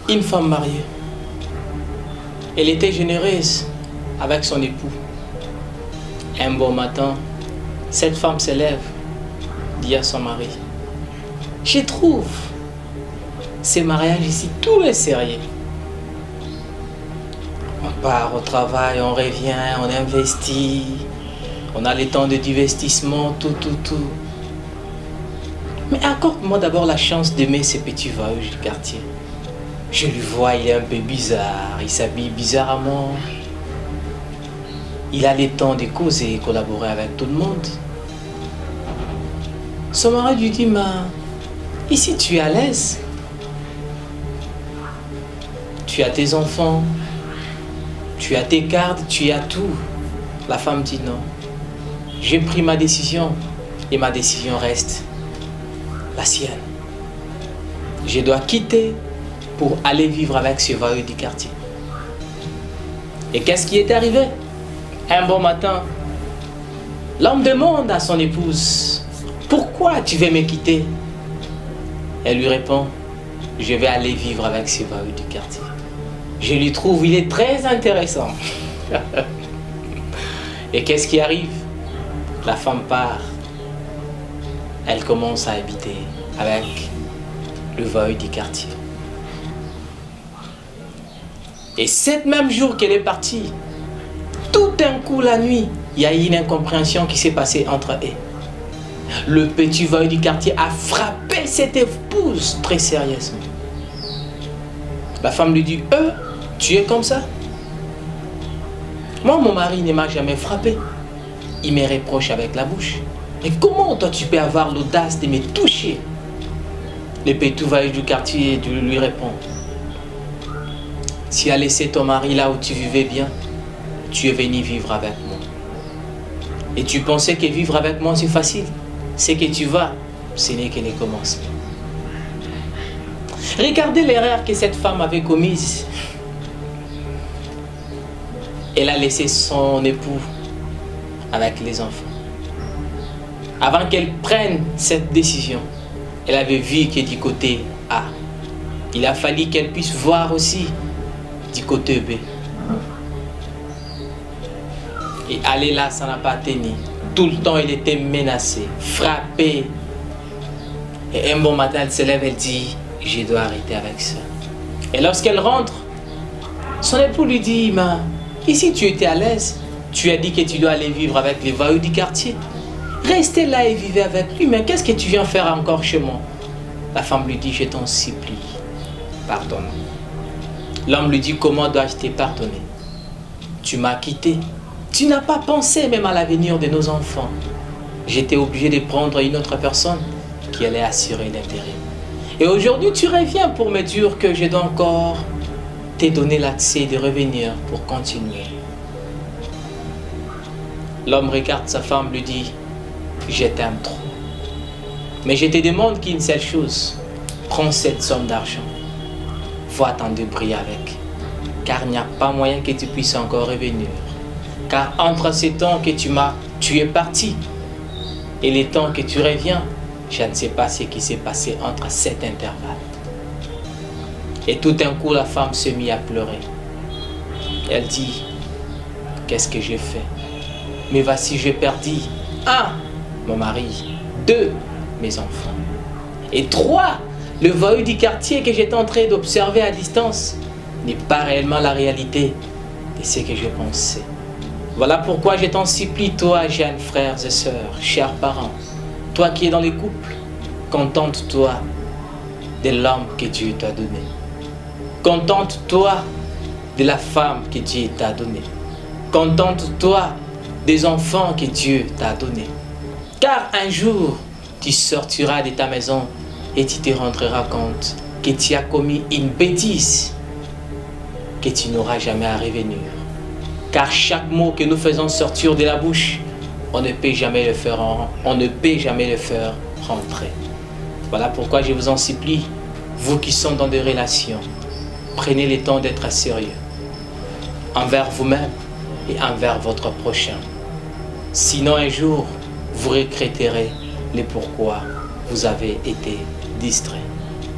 Une femme mariée. Elle était généreuse avec son époux. Un bon matin, cette femme se lève, dit à son mari, « Je trouve ces mariages ici, tout est sérieux. On part au travail, on revient, on investit, on a le temps de divertissement, tout. Mais accorde-moi d'abord la chance d'aimer ces petits voyages du quartier. Je lui vois, il est un peu bizarre, il s'habille bizarrement. Il a le temps de causer et collaborer avec tout le monde. » Son mari lui dit, « Mais ici tu es à l'aise. Tu as tes enfants, tu as tes cartes, tu as tout. » La femme dit, « Non, j'ai pris ma décision et ma décision reste la sienne. Je dois quitter pour aller vivre avec ce voyou du quartier. » Et qu'est-ce qui est arrivé? Un bon matin, l'homme demande à son épouse, « Pourquoi tu veux me quitter ?» Elle lui répond, « Je vais aller vivre avec ce voyou du quartier. Je lui trouve, il est très intéressant. » Et qu'est-ce qui arrive? La femme part. Elle commence à habiter avec le voyou du quartier. Et ce même jour qu'elle est partie, tout d'un coup la nuit, il y a eu une incompréhension qui s'est passée entre eux. Le petit voyou du quartier a frappé cette épouse très sérieusement. La femme lui dit, « Tu es comme ça? Moi, mon mari ne m'a jamais frappé. Il me reproche avec la bouche. Mais comment toi tu peux avoir l'audace de me toucher ?» Le petit voyou du quartier lui répond, « Si tu as laissé ton mari là où tu vivais bien, tu es venu vivre avec moi. Et tu pensais que vivre avec moi c'est facile. C'est que tu vas, ce n'est que le commencement. » Regardez l'erreur que cette femme avait commise. Elle a laissé son époux avec les enfants. Avant qu'elle prenne cette décision, elle avait vu que du côté A, il a fallu qu'elle puisse voir aussi du côté B. Et aller là, ça n'a pas tenu. Tout le temps, elle était menacée, frappée. Et un bon matin, elle se lève, elle dit, « Je dois arrêter avec ça. » Et lorsqu'elle rentre, son époux lui dit, « Mais ici, tu étais à l'aise. Tu as dit que tu dois aller vivre avec les voyous du quartier. Restez là et vivez avec lui. Mais qu'est-ce que tu viens faire encore chez moi? » La femme lui dit, « Je t'en supplie, pardonne. » L'homme lui dit, « Comment dois-je te pardonner? Tu m'as quitté. Tu n'as pas pensé même à l'avenir de nos enfants. J'étais obligé de prendre une autre personne qui allait assurer l'intérêt. Et aujourd'hui, tu reviens pour me dire que je dois encore te donner l'accès de revenir pour continuer. » L'homme regarde sa femme, lui dit, « Je t'aime trop. Mais je te demande qu'une seule chose. Prends cette somme d'argent. Va t'en débrouiller avec. Car il n'y a pas moyen que tu puisses encore revenir. Car entre ces temps que tu es parti et les temps que tu reviens, je ne sais pas ce qui s'est passé entre cet intervalle. » Et tout d'un coup, la femme se mit à pleurer. Elle dit, « Qu'est-ce que j'ai fait? Mais voici, j'ai perdu 1, mon mari, 2, mes enfants. Et 3, le voyou du quartier que j'étais en train d'observer à distance n'est pas réellement la réalité de ce que je pensais. Voilà pourquoi je t'en supplie, toi, jeunes frères et sœurs, chers parents, toi qui es dans les couples, contente-toi de l'homme que Dieu t'a donné. Contente-toi de la femme que Dieu t'a donnée. Contente-toi des enfants que Dieu t'a donnés. Car un jour, tu sortiras de ta maison et tu te rendras compte que tu as commis une bêtise que tu n'auras jamais à revenir. Car chaque mot que nous faisons sortir de la bouche, on ne peut jamais le faire rentrer. Voilà pourquoi je vous en supplie, vous qui sont dans des relations, prenez le temps d'être sérieux envers vous-même et envers votre prochain. Sinon un jour, vous regretterez le pourquoi vous avez été distrait.